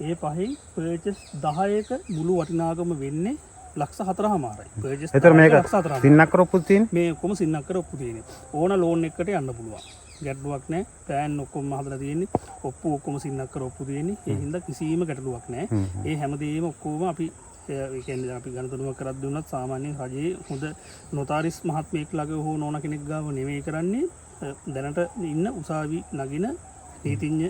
ඒ පහේ පර්චස් 10ක මුළු වටිනාකම වෙන්නේ ₹4,400යි. පර්චස් ඒතර මේක සින්නක් කරොප්පු තියෙන්නේ. මේ ඔක්කොම සින්නක් කරොප්පු තියෙන්නේ. ඕන ලෝන් එකකට යන්න පුළුවන්. ගැටලුවක් නැහැ. ප්ලෑන් ඔක්කොම හදලා තියෙන්නේ. ඔප්පු ඔක්කොම සින්නක් කරොප්පු තියෙන්නේ. ඒ හින්දා කිසිම ගැටලුවක් නැහැ. ඒ හැමදේම ඔක්කොම අපි ඒ කියන්නේ අපි ගණතුණුවක් කරද්දී දුන්නත් සාමාන්‍යයෙන් රජයේ හොඳ නොතාරිස් මහත්මයෙක් ළඟ හෝ නෝනා කෙනෙක් ගාව නෙවෙයි කරන්නේ. දැනට ඉන්න උසාවි නගින නීතිඥ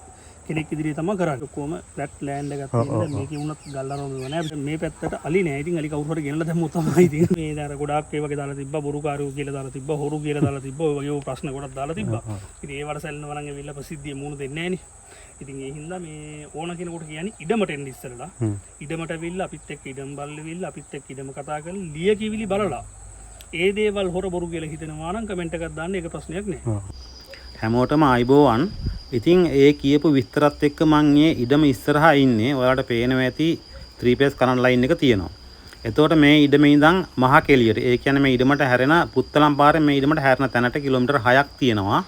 කෙනෙක් ඉදිරියේ තමයි කරන්නේ. ඔක්කොම ෆ්ලැට් ලෑන්ඩ් එකක් තියෙනවා. මේකේ වුණත් ගල්ලාරෝම නෑ. මේ පැත්තට අලි නෑ. ඉතින් අලි කවුරු හරි ගෙනලා දැම්මොත් තමයි තියෙන්නේ. මේ දාර ගොඩාක් ඒ වගේ දාලා තිබ්බා. බොරුකාරයෝ කියලා දාලා තිබ්බා. හොරු කියලා දාලා තිබ්බා. ඔය වගේ ප්‍රශ්න ගොඩක් දාලා තිබ්බා. ඉතින් ඒ වරසල්නව නම් ඇවිල්ලා ප්‍රසිද්ධිය මුණ දෙන්නේ නෑනේ. ඉතින් ඒ හින්දා මේ ඕන කෙනෙකුට කියන්නේ ඉඩමට එන්න ඉස්සරලා. ඉඩමට ඇවිල්ලා අපිත් එක්ක ඉඩම් බලලා අපිත් එක්ක ඉඩම කතා කරලා ලියකිවිලි බලලා. ඒ දේවල් හොර බොරු කියලා හිතෙනවා නම් කමෙන්ට් එකක් දාන්න. ඒක ප්‍රශ්නයක් නෑ. හැමෝටම ආයිබෝවන්. ඉතින් ඒ කියපු විස්තරත් එක්ක මම මේ ඉඩම ඉස්සරහා ඉන්නේ. ඔයාලට පේනවා ඇති 3 phase කරන්ට් ලයින් එක තියෙනවා. එතකොට මේ ඉඩමේ ඉඳන් මහ කෙලියට, ඒ කියන්නේ මේ ඉඩමට හැරෙන පුත්තලම් පාරේ මේ ඉඩමට හැරෙන තැනට කිලෝමීටර් 6ක් තියෙනවා.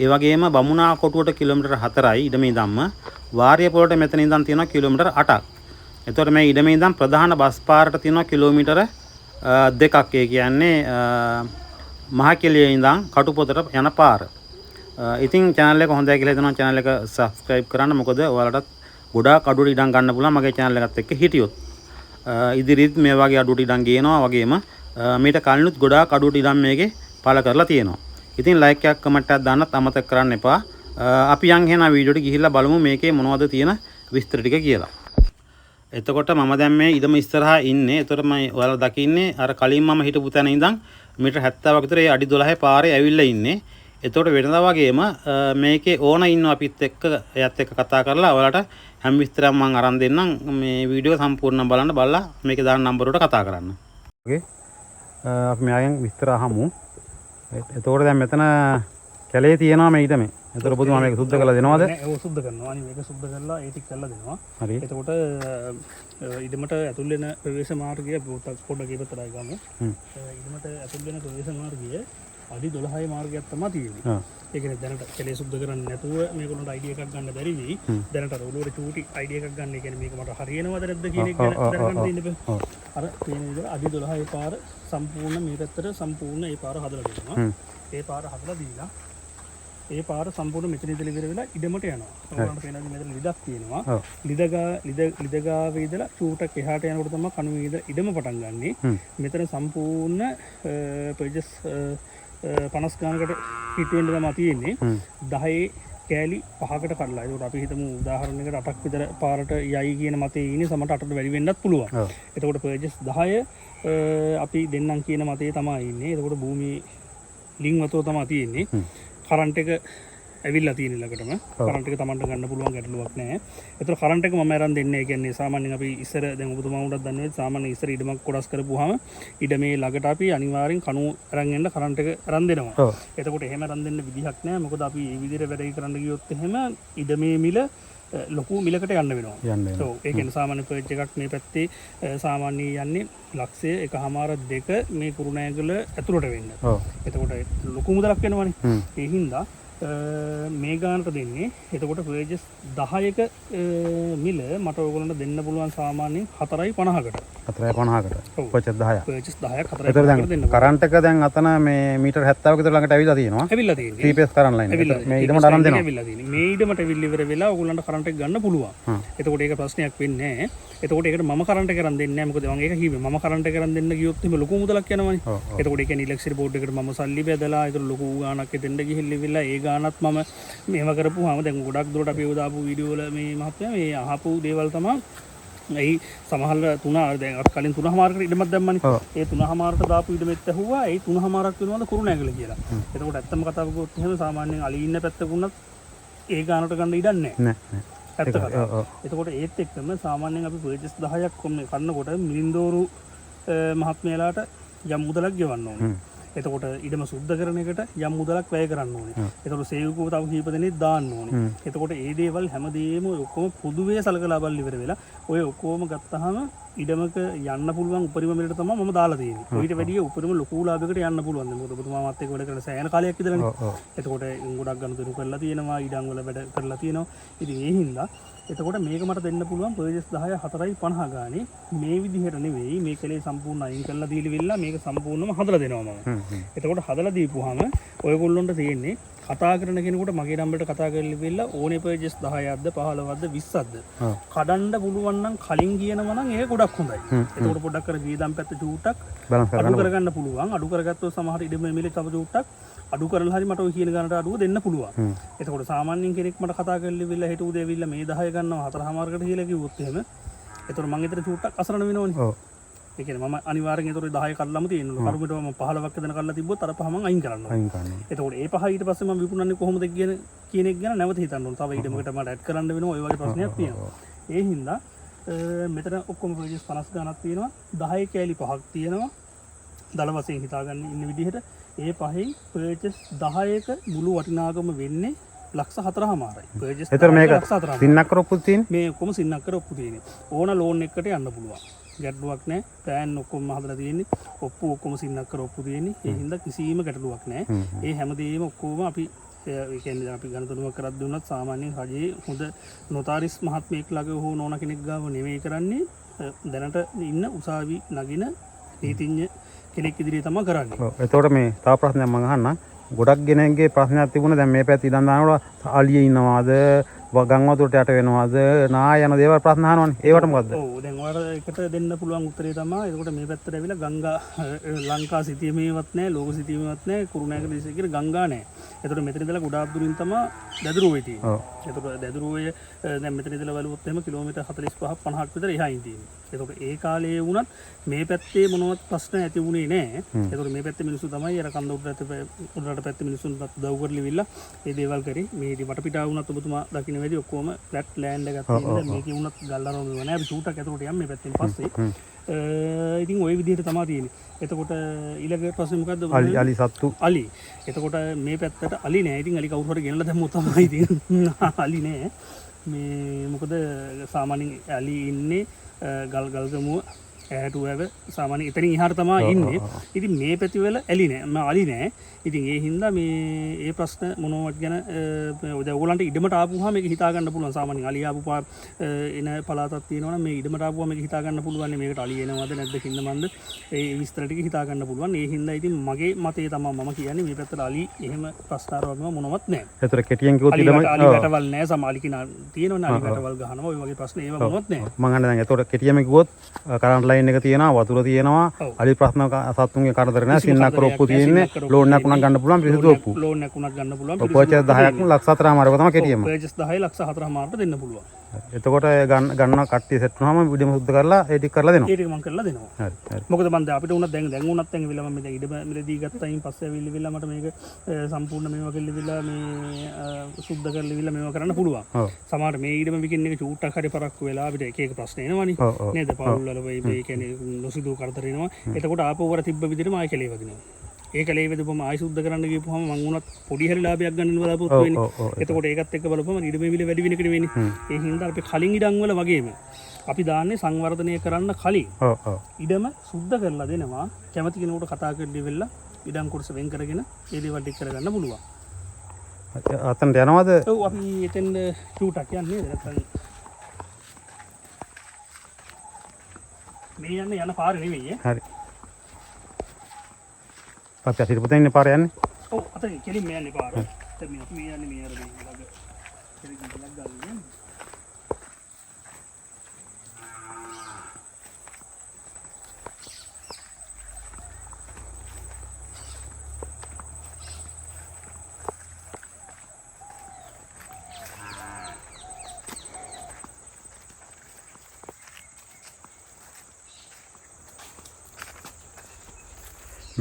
ඒ වගේම බමුණා කොටුවට කිලෝමීටර් 4යි ඉඩමේ ඉඳන්ම. වාරිය පොළට මෙතන ඉඳන් තියෙනවා කිලෝමීටර් 8ක්. එතකොට මේ ඉඩමේ ඉඳන් ප්‍රධාන බස් පාරට තියෙනවා කිලෝමීටර් 2ක්. ඒ කියන්නේ මහ කෙලියේ ඉඳන් කටුපොතට යන පාර. ඉතින් channel එක හොඳයි කියලා හිතනවා. channel එක subscribe කරන්න. මොකද ඔයාලටත් ගොඩාක් අඩුවට ඉඩම් ගන්න පුළුවන් මගේ channel එකත් එක්ක හිටියොත්. ඉදිරියත් මේ වගේ අඩුවට ඉඩම් ගේනවා. වගේම මීට කලිනුත් ගොඩාක් අඩුවට ඉඩම් මේකේ පළ කරලා තියෙනවා. ඉතින් like එකක් comment එකක් දාන්නත් අමතක කරන්න එපා. අපි යන් එහෙනම් වීඩියෝට ගිහිල්ලා බලමු මේකේ මොනවද තියෙන විස්තර ටික කියලා. එතකොට මම දැන් මේ ඉදම ඉස්සරහා ඉන්නේ. එතකොට මම ඔයාලා දකින්නේ අර කලින් මම හිටපු තැන ඉඳන් මීටර් 70ක විතර ඒ අඩි 12 පාරේ ඇවිල්ලා ඉන්නේ. එතකොට වෙනදා වගේම මේකේ ඕන ඉන්නවා අපිත් එක්ක එයත් එක්ක කතා කරලා ඔයාලට හැම විස්තරයක් මම අරන් දෙන්නම්. මේ වීඩියෝ සම්පූර්ණයෙන් බලලා මේකේ දාන නම්බර වලට කතා කරන්න. ඕකේ. අපි මෙයාගෙන් විස්තර අහමු. එතකොට දැන් මෙතන කැලේ තියෙනවා මේ ඉඩමේ. එතකොට ඔබතුමා මේක සුද්ධ කරලා දෙනවද? නෑ ඒක සුද්ධ කරනවා. අනිත් මේක සුද්ධ කරලා ඒ ටික කරලා දෙනවා. හරි. එතකොට ඉඩමට ඇතුල් වෙන ප්‍රවේශ මාර්ගය පොඩ්ඩක් ඉවතරයි ගමු. ඉඩමට ඇතුල් වෙන ප්‍රවේශ මාර්ගය අඩි 12 මාර්ගයක් තමයි තියෙන්නේ. ඒ කියන්නේ දැනට කැලේ සුද්ධ කරන්නේ නැතුව මේගොල්ලන්ට අයිඩියා එකක් ගන්න බැරි වෙයි. දැනට අර ඔළුවේ චූටි අයිඩියා එකක් ගන්න. ඒ කියන්නේ මේක මට හරියනවද නැද්ද කියන එක දැනගන්න දෙන්න බෑ. අර තියෙන විදිහට අඩි 12 පාර සම්පූර්ණ මේ පැත්තට සම්පූර්ණ ඒ පාර හදලා දෙනවා. ඒ පාර හදලා දීලා ඒ පාර සම්පූර්ණ මෙතන ඉඳලා ඉවර වෙලා ඉඩමට යනවා. ඔයාලට පේනවා මෙතන ලිදක් තියෙනවා. ලිදගාවේ ඉඳලා චූටක් එහාට යනකොට තමයි කණුවේ ඉඳලා ඉඩම පටන් ගන්නෙ. මෙතන සම්පූර්ණ පේජස් 50 ගානකට හිට වෙන්න තමයි තියෙන්නේ. 10 කෑලි 5කට කඩලා. ඒකට අපි හිතමු උදාහරණයකට 8ක් විතර පාරට යයි කියන මතේ ඉන්නේ. සමහරට 8ට වැඩි වෙන්නත් පුළුවන්. එතකොට පේජස් 10 අපි දෙන්නම් කියන මතේ තමයි ඉන්නේ. එතකොට භූමියේ ලිං වතුව තමයි තියෙන්නේ. කරන්ට් එක ඇවිල්ලා තියෙන ළඟටම කරන්ට් එක Tamanට ගන්න පුළුවන් ගැටලුවක් නැහැ. ඒතර කරන්ට් එක මම අරන් දෙන්නේ. ඒ කියන්නේ සාමාන්‍යයෙන් අපි ඉස්සර දැන් ඔබතුමා උඩක් දන්නේ සාමාන්‍යයෙන් ඉස්සර ඉඩමක් කොටස් කරපුවාම ඉඩමේ ළඟට අපි අනිවාර්යෙන් කණුව අරන් එන්න කරන්ට් එක අරන් දෙනවා. එතකොට එහෙම අරන් දෙන්න විදිහක් නැහැ. මොකද අපි මේ විදිහට වැඩ කරන්න ගියොත් එහෙම ඉඩමේ මිල ලොකු මිලකට යන්න වෙනවා. ඔව් ඒ කියන්නේ සාමාන්‍ය පර්ච් එකක් මේ පැත්තේ සාමාන්‍යයෙන් යන්නේ ලක්ෂය 1.5 2 මේ කුරුණෑගල ඇතුළට වෙන්න. එතකොට ලොකු මුදලක් වෙනවනේ. ඒ හින්දා මේ ගානට දෙන්නේ. එතකොට පර්චස් 10ක මිල මට ඔයගොල්ලන්ට දෙන්න පුළුවන් සාමාන්‍යයෙන් 4.50කට. 4.50කට. පර්චස් 10ක්. පර්චස් 10ක් 4.50කට දෙන්න. කරන්ට් එක දැන් අතන මේ මීටර් 70ක විතර ළඟට ඇවිල්ලා තියෙනවා. ඇවිල්ලා තියෙන්නේ. 3 phase කරන්ට් ලයින් එක. මේ ඉඩමට අරන් දෙනවා. ඇවිල්ලා තියෙන්නේ. මේ ඉඩමට ඇවිල්ලා ඉවර වෙලා ඔයගොල්ලන්ට කරන්ට් එක ගන්න පුළුවන්. එතකොට ඒක ප්‍රශ්නයක් වෙන්නේ නැහැ. එතකොට ඒකට මම කරන්ට් එක අරන් දෙන්නේ නැහැ. මොකද මම ඒක කිව්වේ මම කරන්ට් එක අරන් දෙන්න ගියොත් එහෙම ලොකු මුදලක් යනවනේ. එතකොට ඒ කියන්නේ ඉලෙක්ට්‍රිසිටි බෝඩ් එකට මම සල්ලි බෙදලා ඒක ලොකු ගාණක් දෙන්න ගිහිල්ලා ඒ ගාණත් මම මේව කරපුවාම දැන් ගොඩක් දුරට අපි දාපු වීඩියෝ වල මේ මහත්මයා මේ අහපු දේවල් තමයි ඒ සමහර දැන් අර කලින් 3:00කට ඉඩමක් දැම්මනේ. ඒ 3:00කට දාපු ඉඩමෙත් ඇහුවා ඒ 3:00ක් වෙනවද කුරුණෑගල කියලා. එතකොට ඇත්තම කතාව කිව්වොත් එහෙම සාමාන්‍යයෙන් අලි ඉන්න පැත්තකුණත් ඒ ගානට ගන්න ඉඩක් නැහැ. ඇත්ත කතාව. එතකොට ඒත් එක්කම සාමාන්‍යයෙන් අපි පර්චස් 10ක් කන්නකොට මිලින්දෝරු මහත්මයාලාට යම් මුදලක් ගෙවන්න ඕනේ. එතකොට ඉඩම සුද්ධ කරන එකට යම් මුදලක් වැය කරන්න ඕනේ. එතකොට සේවකව තව කීප දෙනෙක් දාන්න ඕනේ. එතකොට ඒ දේවල් හැමදේම ඔක්කොම පොදුවේ සලකලා බලලා ඉවර වෙලා ඔය ඔක්කොම ගත්තාම ඉඩමක යන්න පුළුවන් උපරිම මිලට තමයි මම දාලා තියෙන්නේ. ඊට වැඩිය උපරිම ලොකු ලාභයකට යන්න පුළුවන්. මොකද ඔබතුමා මාත් එක්ක වැඩ කරන සෑහෙන කාලයක් ඉඳලානේ. එතකොට ගොඩක් ගනුදෙනු කරලා තියෙනවා, ඉඩම් වල වැඩ කරලා තියෙනවා. ඉතින් ඒ හින්දා එතකොට මේක මට දෙන්න පුළුවන් පර්චේස් 10 4.50 ගානේ මේ විදිහට නෙවෙයි මේ කලේ සම්පූර්ණ අයින් කරලා දීලිවිල්ලා මේක සම්පූර්ණයෙන්ම හදලා දෙනවා මම. එතකොට හදලා දීපුවාම ඔයගොල්ලොන්ට තියෙන්නේ කතා කරන කෙනෙකුට මගේ නම්බරට කතා කරලිවිල්ලා ඕනේ පර්චේස් 10ක්ද 15ක්ද 20ක්ද කඩන්න පුළුවන් නම් කලින් කියනවා නම් ඒක ගොඩක් හොඳයි. එතකොට පොඩ්ඩක් කර වේදම් පැත්ත චූට්ටක් අඩු කරගන්න පුළුවන්. අඩු කරගත්තොත් සමහර ඉඩම මිලේ තව චූට්ටක් අඩු කරලා හරි මට ඔය කියන ගානට අඩුව දෙන්න පුළුවන්. එතකොට සාමාන්‍යයෙන් කෙනෙක් මට කතා කරලිවිල්ලා හිට උදේ ඇවිල්ලා මේ 10 ගන්නවා 4:00කට කියලා කිව්වොත් එහෙම එතකොට මම ඊතර චූට්ටක් අසරණ වෙනවනේ. ඔව්. ඒ කියන්නේ මම අනිවාර්යෙන් ඒතොර 10 කඩලම තියෙනවා. කරුමිට මම 15ක් දෙන කඩලා තිබ්බොත් අර පහ මම අයින් කරනවා. අයින් කරනවා. එතකොට ඒ පහ ඊට පස්සේ මම විකුණන්නේ කොහොමද කියන එක ගැන නැවත හිතන්න ඕන. තව ඊටමකට මට ඇඩ් කරන්න වෙනවා. ඔය වගේ ප්‍රශ්නයක් තියෙනවා. ඒ හින්දා මෙතන ඔක්කොම පර්චේස් 50 ගණක් තියෙනවා. 10 කෑලි පහක් තියෙනවා. දල වශයෙන් හිතාගන්න ඉන්න විදිහට ඒ පහෙන් පර්චේස් 10ක මුළු වටිනාකම වෙන්නේ ලක්ෂ 4.5යි. පර්චේස් එතකොට මේක සින්නක් කර ඔප්පු තියෙන්නේ. මේ ඔක්කොම සින්නක් කර ඔප්පු තියෙන්නේ. ඕන ලෝන් එකකට යන්න පුළුවන්. ගැටලුවක් නැහැ. පෑන් ඔක්කොම හදලා තියෙන්නේ. ඔක්කොම සින්නක් කර ඔප්පු තියෙන්නේ. ඒ හින්දා කිසිම ගැටලුවක් නැහැ. ඒ හැමදේම ඔක්කොම අපි ඒ කියන්නේ අපි ගණතුණුවක් කරත් දුන්නත් සාමාන්‍යයෙන් රජයේ හොඳ නොතාරිස් මහත්මයෙක් ළඟ හෝ නෝන කෙනෙක් ගාව නෙවෙයි කරන්නේ. දැනට ඉන්න උසාවි නගින නීතිඥ කෙනෙක් ඉදිරියේ තමයි කරන්නේ. ඔව්. එතකොට මේ තව ප්‍රශ්නයක් මම අහන්නම්. ගොඩක් ගෙනෙක්ගේ ප්‍රශ්නයක් තිබුණා. දැන් මේ පැත්තේ ඉඳන් දානකොට අලියේ ඉන්නවාද ගම් වතුරට යට වෙනවාද නා යන දේවල් ප්‍රශ්න අහනවනේ. ඒවට මොකද්ද? ඔව් දැන් ඔයාලට එකට දෙන්න පුළුවන් උත්තරේ තමයි එතකොට මේ පැත්තට ඇවිල්ලා ගංගා ලංකා සිටියමේවත් නැහැ ලෝක සිටියමේවත් නැහැ කුරුණෑගල දිස්ත්‍රික්කේ කියන ගංගා නැහැ. එතකොට මෙතන ඉඳලා ගොඩාක් දුරින් තමයි දැදුරුවේ තියෙන්නේ. ඔව්. එතකොට දැදුරුවේ දැන් මෙතන ඉඳලා බලුවොත් එහෙම කිලෝමීටර් 45 50ක් විතර එහායින් තියෙන්නේ. එතකොට ඒ කාලේ වුණත් මේ පැත්තේ මොනවත් ප්‍රශ්න ඇති වුණේ නැහැ. එතකොට මේ පැත්තේ මිනිස්සු තමයි අර කන්ද උඩට පැත්තේ මිනිස්සුන්ට උදව් කරලිවිලා මේ දේවල් කරේ. මේ වටපිටාව වුණත් ඔබතුමා දකින්න වැඩි ඔක්කොම ෆ්ලැට් ලෑන්ඩ් එකක් තියෙනවා. මේකේ වුණත් ගල් අරවම නෑ. අපි ෂූට් එකක් ඇතුළට යන්නේ මේ පැත්තෙන් පස්සේ. ඉතින් ওই විදිහට තමයි තියෙන්නේ. එතකොට ඊළඟ ප්‍රශ්නේ මොකද්ද? අලි සත්තු. අලි. එතකොට මේ පැත්තට අලි නෑ. ඉතින් අලි කවුරු හරි ගෙනලා දැම්මොත් තමයි තියෙන්නේ. අලි නෑ. මේ මොකද සාමාන්‍යයෙන් අලි ඉන්නේ ගල්ගමුව ඇහැටුවැව සාමාන්‍ය එතනින් එහාට තමයි ඉන්නේ. ඉතින් මේ පැතිවල ඇලි නෑ. අලි නෑ. ඉතින් ඒ හින්දා මේ ඒ ප්‍රශ්න මොනවත් ගැන ඔයගොල්ලන්ට ඉඩමට ආපුවාම මේක හිතා ගන්න පුළුවන්. සාමාන්‍යයෙන් අලි ආපු එන පළාතක් තියෙනවනම් මේ ඉඩමට ආපුවාම මේක හිතා ගන්න පුළුවන්. මේකට අලි එනවද නැද්ද කින්න මන්ද ඒ විස්තර ටික හිතා ගන්න පුළුවන්. ඒ හින්දා ඉතින් මගේ මතය තමයි මම කියන්නේ මේ පැත්තට අලි එහෙම ප්‍රශ්නාරවම මොනවත් නෑ. ඒතර කෙටියෙන් කිව්වොත් ඉඩම අලි වැටවල් නෑ. සමාලි කිනා තියෙනවනේ අලි වැටවල් ගහනවා. ඔය වගේ ප්‍රශ්න ඒව මොනවත් නෑ. මම අහන්නේ දැන් ඒතර කෙටියෙන් කිව්වොත් කරන්ට් ලයින් එක තියෙනවා වතුර තියෙනවා අලි ප්‍රශ්න සත්තුන්ගේ කරදර නෑ. සින්නක් කර ඔප්පු තියෙන්නේ ලෝන් එකක් උනක් ගන්න පුළුවන් පිරිසිදු ඔප්පු. ලෝන් එකක් උනක් ගන්න පුළුවන්. පර්චේස් 10ක් ලක්ෂ 4.5ක තමයි කෙටියෙන්ම. පර්චේස් 10 ලක්ෂ 4.5ට දෙන්න පුළුවන්. එතකොට ගන්න කට්ටිය සෙට් වුණාම ඉඩම සුද්ධ කරලා ඒ ටික කරලා දෙනවා. ඒ ටික මම කරලා දෙනවා. හරි හරි. මොකද මම දැන් අපිට උනත් දැන් උනත් දැන් ඉවිල්ලා මම දැන් ඉඩම මිලදී ගත්තායින් පස්සේ ඇවිල්ලා මට මේක සම්පූර්ණ මේවා කෙල්ලවිලා මේ සුද්ධ කරලා මේවා කරන්න පුළුවන්. සමහර මේ ඉඩම විකින් එක චූට්ටක් හරි පරක්කු වෙලා අපිට එක එක ප්‍රශ්න එනවනේ. නේද? පවුල් වල වෙයි මේ කියන්නේ නොසිදු කරදර එනවා. එතකොට ආපහු වර තිබ්බ විදිහටම ආයෙ කෙලේ වදිනවා. ඒ කලේ වෙදපම ආයෙ සුද්ධ කරන්න ගියපුවම මං උනත් පොඩි හරි ලාභයක් ගන්න බලාපොරොත්තු වෙන්නේ. එතකොට ඒකත් එක්ක බලපුවම ඉඩමේ මිල වැඩි වෙන එක නෙවෙයිනේ. ඒ හින්දා අපි කලින් ඉඩම් වල වගේම අපි දාන්නේ සංවර්ධනය කරන්න කලින් ඉඩම සුද්ධ කරලා දෙනවා. කැමති කෙනෙකුට කතා කරලා ඉවෙලා ඉඩම් කොටස වෙන් කරගෙන ඒ දේවල් ටික කරගන්න පුළුවන්. අතන්ට යනවද? ඔව් අපි එතෙන් ෂූටක් යන්නේ නැත්නම් මේ යන්නේ යන පාර නෙවෙයි ඈ. හරි. අපි අතිරපතේ ඉන්නේ පාර යන්නේ. ඔව් අතේ කෙලින් මේ යන්නේ පාර. දැන් මේ යන්නේ මේ අර මේ ළඟ කෙලින් ගිලක් ගන්න.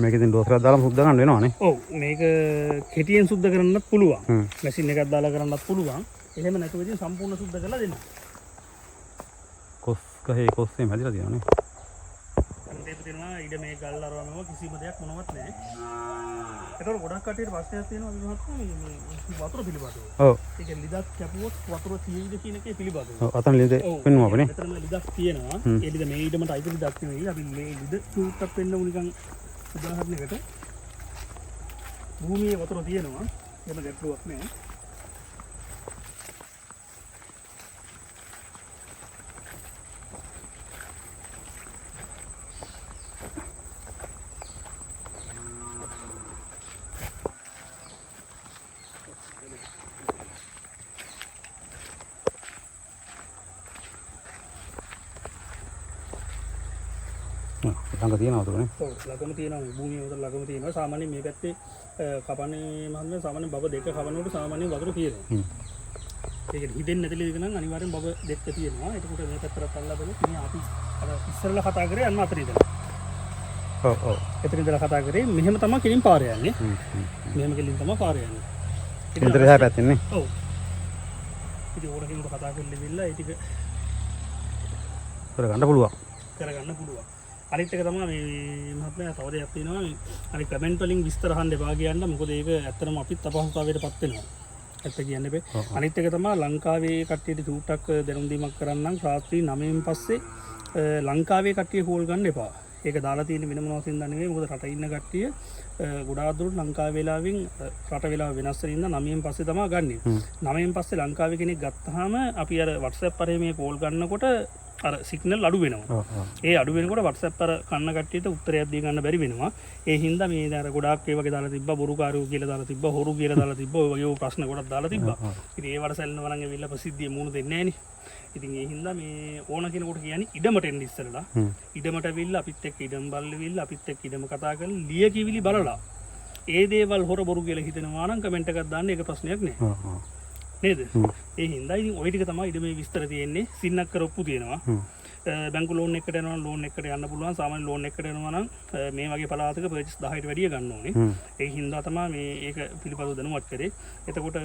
මේක ඉතින් ඩෝස් එකක් දාලා සුද්ධ කරන්න වෙනවනේ. ඔව් මේක කෙටියෙන් සුද්ධ කරන්නත් පුළුවන්. මැෂින් එකක් දාලා කරන්නත් පුළුවන්. එහෙම නැතුව ඉතින් සම්පූර්ණ සුද්ධ කරලා දෙන්න. කොස් ගහේ කොස්සේ මැදිලා තියෙනවනේ. අන්තිමට තියෙනවා ඊට මේ ගල් අරවනම කිසිම දෙයක් මොනවත් නැහැ. ඒතකොට ගොඩක් කටියට ප්‍රශ්නයක් තියෙනවා විමහත්ම මේ වතුර පිළිබඳව. ඔව්. ඒක ලිදක් කැපුවොත් වතුර තියෙයිද කියන එකේ පිළිබඳව. ඔව් අතන ලිද පෙන්නුවා අපනේ. මෙතන ලිදක් තියෙනවා. ඒ ලිද මේ ඊටමට අයිති ලිදක් නෙවෙයි. අපි මේ ලිද චූට්ටක් වෙන්න උනිකන් උදාහරණයකට භූමියේ වතුර තියෙනවා. එහෙම ගැටලුවක් නැහැ. ළඟ තියෙනවා උතුරනේ. ඔව් ළඟම තියෙනවා මේ භූමිය උතර ළඟම තියෙනවා. සාමාන්‍යයෙන් මේ පැත්තේ කපන්නේ මහන්සිය සාමාන්‍යයෙන් බබ දෙක කපනකොට සාමාන්‍යයෙන් වතුර තියෙනවා. ඒක හිතෙන්නේ නැතිල ඉඳන් නම් අනිවාර්යෙන් බබ දෙක තියෙනවා. එතකොට මේ පැත්තට අල්ලා බලලා මේ අපි අර ඉස්සරලා කතා කරේ අන්න අතර ඉඳලා. ඔව්. එතන ඉඳලා කතා කරේ මෙහෙම තමයි කෙලින් පාර යන්නේ. මෙහෙම කෙලින් තමයි පාර යන්නේ. ඉතින් එහා පැත්තෙන් නේ. ඔව්. ඉතින් ඕන කෙනෙකුට කතා කරලා ඉවිල්ලා ඒ ටික කරගන්න පුළුවන්. කරගන්න පුළුවන්. අනිත් එක තමයි මේ මහත්මයා තව දෙයක් තියෙනවා. අනිත් කමෙන්ට් වලින් විස්තර අහන්න එපා කියන්න. මොකද ඒක ඇත්තටම අපිත් අපහසුතාවයටපත් වෙනවා. ඇත්ත කියන්න බෑ. අනිත් එක තමයි ලංකාවේ කට්ටියට චූට්ටක් දැනුම් දීමක් කරන්නම්. රාත්‍රී 9න් පස්සේ ලංකාවේ කට්ටිය කෝල් ගන්න එපා. ඒක දාලා තියෙන වෙන මොනවද හින්දා නෙවෙයි. මොකද රට ඉන්න කට්ටිය ගොඩාක් දුරට ලංකාවේ වෙලාවෙන් රට වෙලාව වෙනස් වෙන ඉඳන් 9න් පස්සේ තමයි ගන්නෙ. 9න් පස්සේ ලංකාවේ කෙනෙක් ගත්තාම අපි අර WhatsApp කරේ මේ කෝල් ගන්නකොට අර සිග්නල් අඩු වෙනවා. ඒ අඩු වෙනකොට WhatsApp අර කන්න කට්ටියට උත්තරයක් දී ගන්න බැරි වෙනවා. ඒ හින්දා මේ අර ගොඩාක් ඒ වගේ දාලා තිබ්බා බොරුකාරයෝ කියලා දාලා තිබ්බා හොරු කියලා දාලා තිබ්බා ඔය වගේ ප්‍රශ්න ගොඩක් දාලා තිබ්බා. ඉතින් ඒ වරසල්නවා නම් ඇවිල්ලා ප්‍රසිද්ධිය මුණු දෙන්නේ නැහනේ. ඉතින් ඒ හින්දා මේ ඕන කෙනෙකුට කියන්නේ ඉඩමට එන්න ඉස්සරලා ඉඩමට ඇවිල්ලා අපිත් එක්ක ඉඩම් බලලා අපිත් එක්ක ඉඩම කතා කරලා ලිය කිවිලි බලලා ඒ දේවල් හොර බොරු කියලා හිතෙනවා නම් කමෙන්ට් එකක් දාන්න ඒක ප්‍රශ්නයක් නෑ. නේද? ඒ හින්දා ඉතින් ওই ටික තමයි ඉඩමේ විස්තර තියෙන්නේ. සින්නක් කරොප්පු තියෙනවා. බැංකු ලෝන් එකකට යනවා ලෝන් එකකට යන්න පුළුවන්. සාමාන්‍ය ලෝන් එකකට යනවා නම් මේ වගේ පළාතක පර්චේස් 10ට වැඩිය ගන්න ඕනේ. ඒ හින්දා තමයි මේ ඒක පිළිපදව දැනුවත් කරේ. එතකොට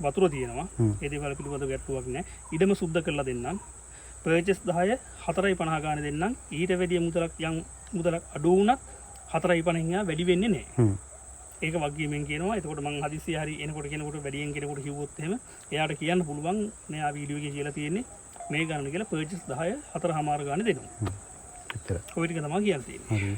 වතුර තියෙනවා. ඒ දේවල් පිළිපදව ගැටලුවක් නෑ. ඉඩම සුද්ධ කරලා දෙන්නම්. පර්චේස් 10 4.50 ගානේ දෙන්නම්. ඊට වැඩිය මුදලක් අඩු වුණත් 4.50 වැඩි වෙන්නේ නෑ. ඒක වගකීමෙන් කියනවා. එතකොට මං හදිස්සිය හරි එනකොට කෙනෙකුට වැඩියෙන් කෙනෙකුට කිව්වොත් එහෙම එයාට කියන්න පුළුවන් මෙයා වීඩියෝ එකේ කියලා තියෙන්නේ මේ ගන්න කියලා පර්චේස් 10 4.5 ගානේ දෙනවා. එච්චර. ඔය ටික තමයි කියන්න තියෙන්නේ.